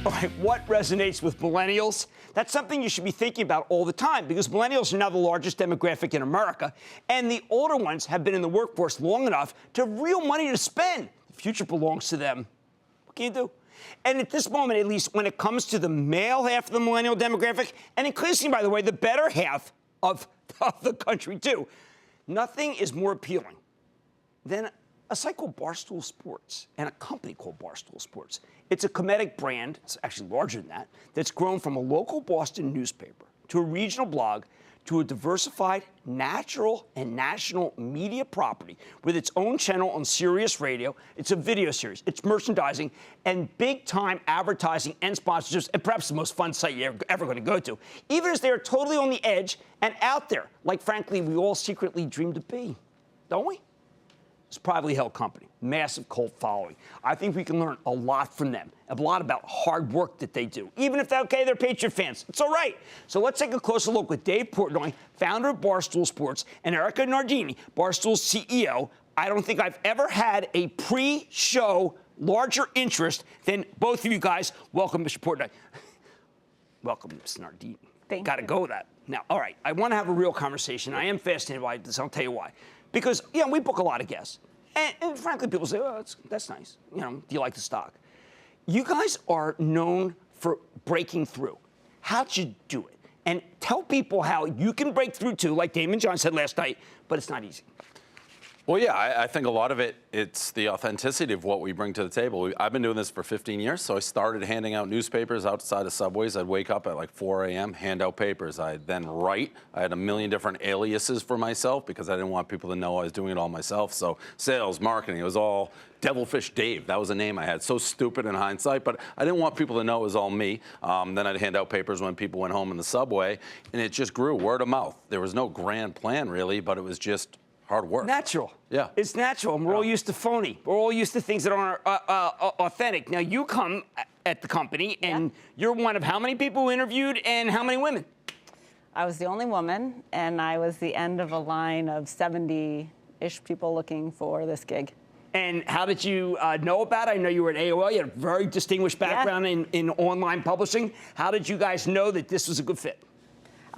All right, what resonates with millennials? That's something you should be thinking about all the time because millennials are now the largest demographic in America, and the older ones have been in the workforce long enough to have real money to spend. The future belongs to them. What can you do? And at this moment, at least when it comes to the male half of the millennial demographic, and increasingly, by the way, the better half of the country, too, nothing is more appealing than a site called Barstool Sports and a company called Barstool Sports. It's a comedic brand, it's actually larger than that, that's grown from a local Boston newspaper to a regional blog to a diversified, natural, and national media property with its own channel on Sirius Radio. It's a video series, it's merchandising, and big-time advertising and sponsorships, and perhaps the most fun site you're ever going to go to, even as they're totally on the edge and out there, like, frankly, we all secretly dream to be, don't we? It's a privately held company, massive cult following. I think we can learn a lot from them, a lot about hard work that they do. Even if, they're Patriot fans, it's all right. So let's take a closer look with Dave Portnoy, founder of Barstool Sports, and Erica Nardini, Barstool's CEO. I don't think I've ever had a pre-show larger interest than both of you guys. Welcome, Mr. Portnoy. Welcome, Ms. Nardini. Thank you. Got to go with that. Now, all right, I want to have a real conversation. I am fascinated by this. I'll tell you why. Because, we book a lot of guests. And frankly, people say, oh, that's nice. Do you like the stock? You guys are known for breaking through. How'd you do it? And tell people how you can break through, too, like Damon John said last night, but it's not easy. Well, yeah, I think a lot of it's the authenticity of what we bring to the table. I've been doing this for 15 years, so I started handing out newspapers outside of subways. I'd wake up at like 4 a.m., hand out papers. I'd then write. I had a million different aliases for myself because I didn't want people to know I was doing it all myself. So sales, marketing, it was all Devilfish Dave. That was a name I had. So stupid in hindsight, but I didn't want people to know it was all me. Then I'd hand out papers when people went home in the subway, and it just grew word of mouth. There was no grand plan, really, but it was just hard work. Natural. Yeah. It's natural. And we're all used to phony. We're all used to things that aren't authentic. Now, you come at the company, and you're one of how many people who interviewed and how many women? I was the only woman, and I was the end of a line of 70-ish people looking for this gig. And how did you know about it? I know you were at AOL. You had a very distinguished background in online publishing. How did you guys know that this was a good fit?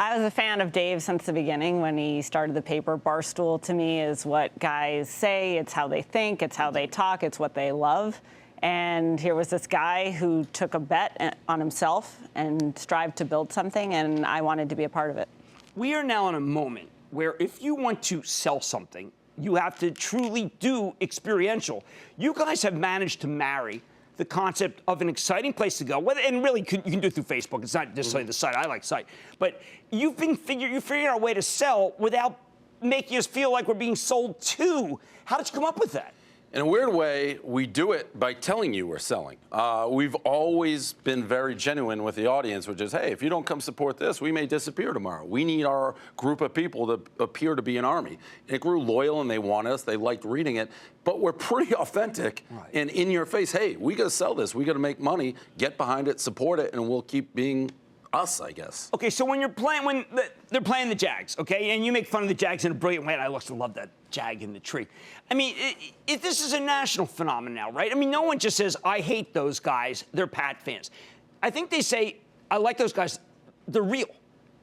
I was a fan of Dave since the beginning when he started the paper. Barstool, to me, is what guys say. It's how they think. It's how they talk. It's what they love. And here was this guy who took a bet on himself and strived to build something, and I wanted to be a part of it. We are now in a moment where if you want to sell something, you have to truly do experiential. You guys have managed to marry the concept of an exciting place to go, and really you can do it through Facebook. It's not necessarily the site. I like site, but you figured out a way to sell without making us feel like we're being sold to. How did you come up with that? In a weird way, we do it by telling you we're selling. We've always been very genuine with the audience, which is, hey, if you don't come support this, we may disappear tomorrow. We need our group of people to appear to be an army. It grew loyal, and they wanted us. They liked reading it. But we're pretty authentic and in your face. Hey, we got to sell this. We got to make money. Get behind it, support it, and we'll keep being us, I guess. Okay, so when they're playing the Jags, okay, and you make fun of the Jags in a brilliant way, and I also love that Jag in the tree. I mean, this is a national phenomenon now, right? I mean, no one just says, I hate those guys. They're Pat fans. I think they say, I like those guys. They're real.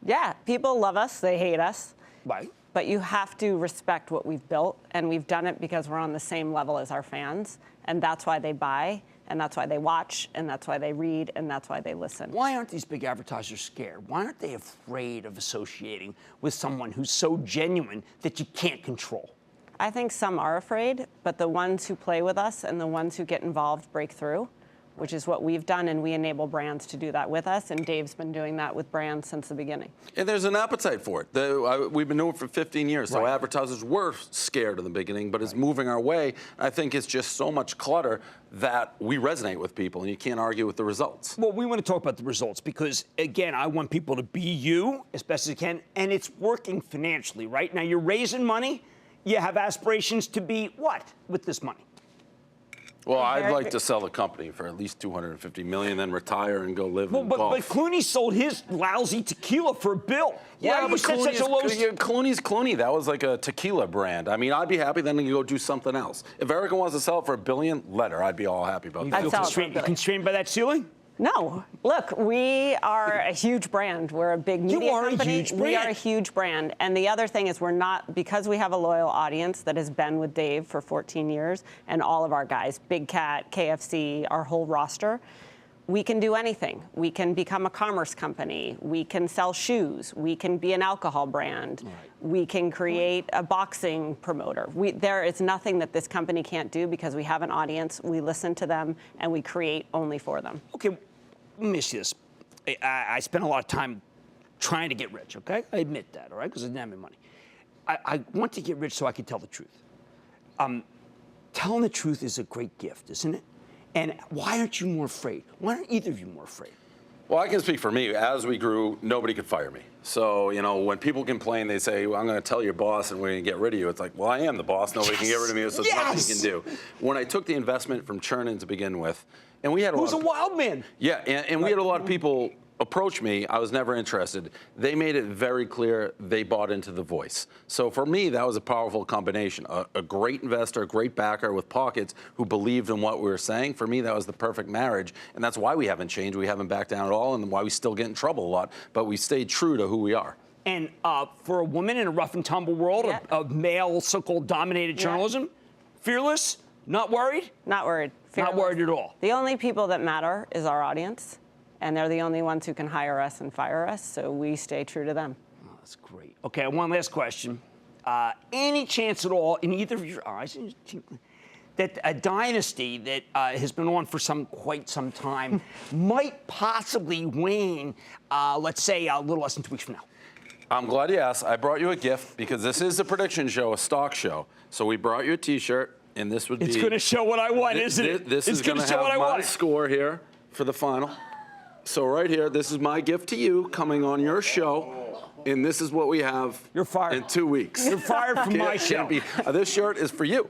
Yeah, people love us. They hate us. Right. But you have to respect what we've built, and we've done it because we're on the same level as our fans, and that's why they buy. And that's why they watch, and that's why they read, and that's why they listen. Why aren't these big advertisers scared? Why aren't they afraid of associating with someone who's so genuine that you can't control? I think some are afraid, but the ones who play with us and the ones who get involved break through, which is what we've done, and we enable brands to do that with us, and Dave's been doing that with brands since the beginning. And there's an appetite for it. We've been doing it for 15 years, so advertisers were scared in the beginning, but it's moving our way. I think it's just so much clutter that we resonate with people, and you can't argue with the results. Well, we want to talk about the results because, again, I want people to be you as best as they can, and it's working financially, right? Now, you're raising money. You have aspirations to be what with this money? Well, I'd like to sell the company for at least $250 million, then retire and go live in golf. But Clooney sold his lousy tequila for a bill. Yeah, but Clooney's Clooney. That was like a tequila brand. I mean, I'd be happy then to go do something else. If Erica wants to sell it for $1 billion, let her. I'd be all happy about that. You feel constrained by that ceiling? No. Look, we are a huge brand. We're a big media company. You are a huge brand. We are a huge brand. And the other thing is we're not, because we have a loyal audience that has been with Dave for 14 years and all of our guys, Big Cat, KFC, our whole roster, we can do anything. We can become a commerce company. We can sell shoes. We can be an alcohol brand. Right. We can create a boxing promoter. There is nothing that this company can't do because we have an audience, we listen to them, and we create only for them. Okay, let me ask you this. I spent a lot of time trying to get rich, okay? I admit that, all right, because I didn't have any money. I want to get rich so I can tell the truth. Telling the truth is a great gift, isn't it? And why aren't you more afraid? Why aren't either of you more afraid? Well, I can speak for me. As we grew, nobody could fire me. So, you know, when people complain, they say, well, I'm going to tell your boss and we're going to get rid of you. It's like, well, I am the boss. Nobody can get rid of me, so there's nothing you can do. When I took the investment from Chernin to begin with, and we had a lot of... Who's a wild man? Yeah, and we had a lot of people approach me. I was never interested. They made it very clear they bought into the voice. So for me, that was a powerful combination. A great investor, a great backer with pockets who believed in what we were saying. For me, that was the perfect marriage. And that's why we haven't changed. We haven't backed down at all, and why we still get in trouble a lot. But we stayed true to who we are. And for a woman in a rough and tumble world of male so-called dominated journalism, fearless, not worried? Not worried. Fearless. Not worried at all. The only people that matter is our audience. And they're the only ones who can hire us and fire us, so we stay true to them. Oh, that's great. Okay, one last question. Any chance at all in either of your eyes that a dynasty that has been on for quite some time might possibly wane, let's say, a little less than 2 weeks from now? I'm glad you asked. I brought you a gift because this is a prediction show, a stock show. So we brought you a T-shirt, and this would be... It's going to show what I want, isn't it? This is going to have my score here for the final. So right here, this is my gift to you coming on your show, and this is what we have. You're fired. In 2 weeks. You're fired from my show. This shirt is for you.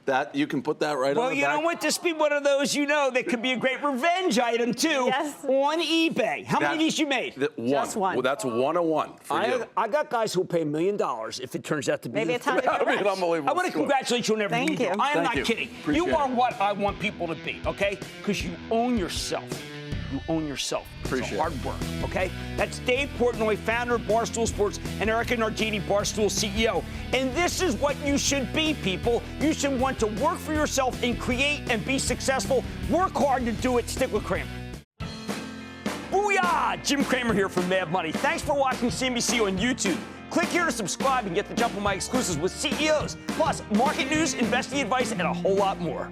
That you can put that right on the back. Well, you know what? This be one of those, that could be a great revenge item too. Yes. On eBay. How many of these you made? Just one. Well, that's 101 for you. I got guys who will pay $1 million if it turns out to be. Maybe it's time to I mean, unbelievable. I want to congratulate you on everything you do. I am not kidding. Appreciate you are it. what I want people to be, okay? Because you own yourself. You own yourself. Appreciate it's hard work, okay? That's Dave Portnoy, founder of Barstool Sports, and Erica Nardini, Barstool CEO. And this is what you should be, people. You should want to work for yourself and create and be successful. Work hard to do it. Stick with Cramer. Booyah! Jim Cramer here from Mad Money. Thanks for watching CNBC on YouTube. Click here to subscribe and get the jump on my exclusives with CEOs, plus market news, investing advice, and a whole lot more.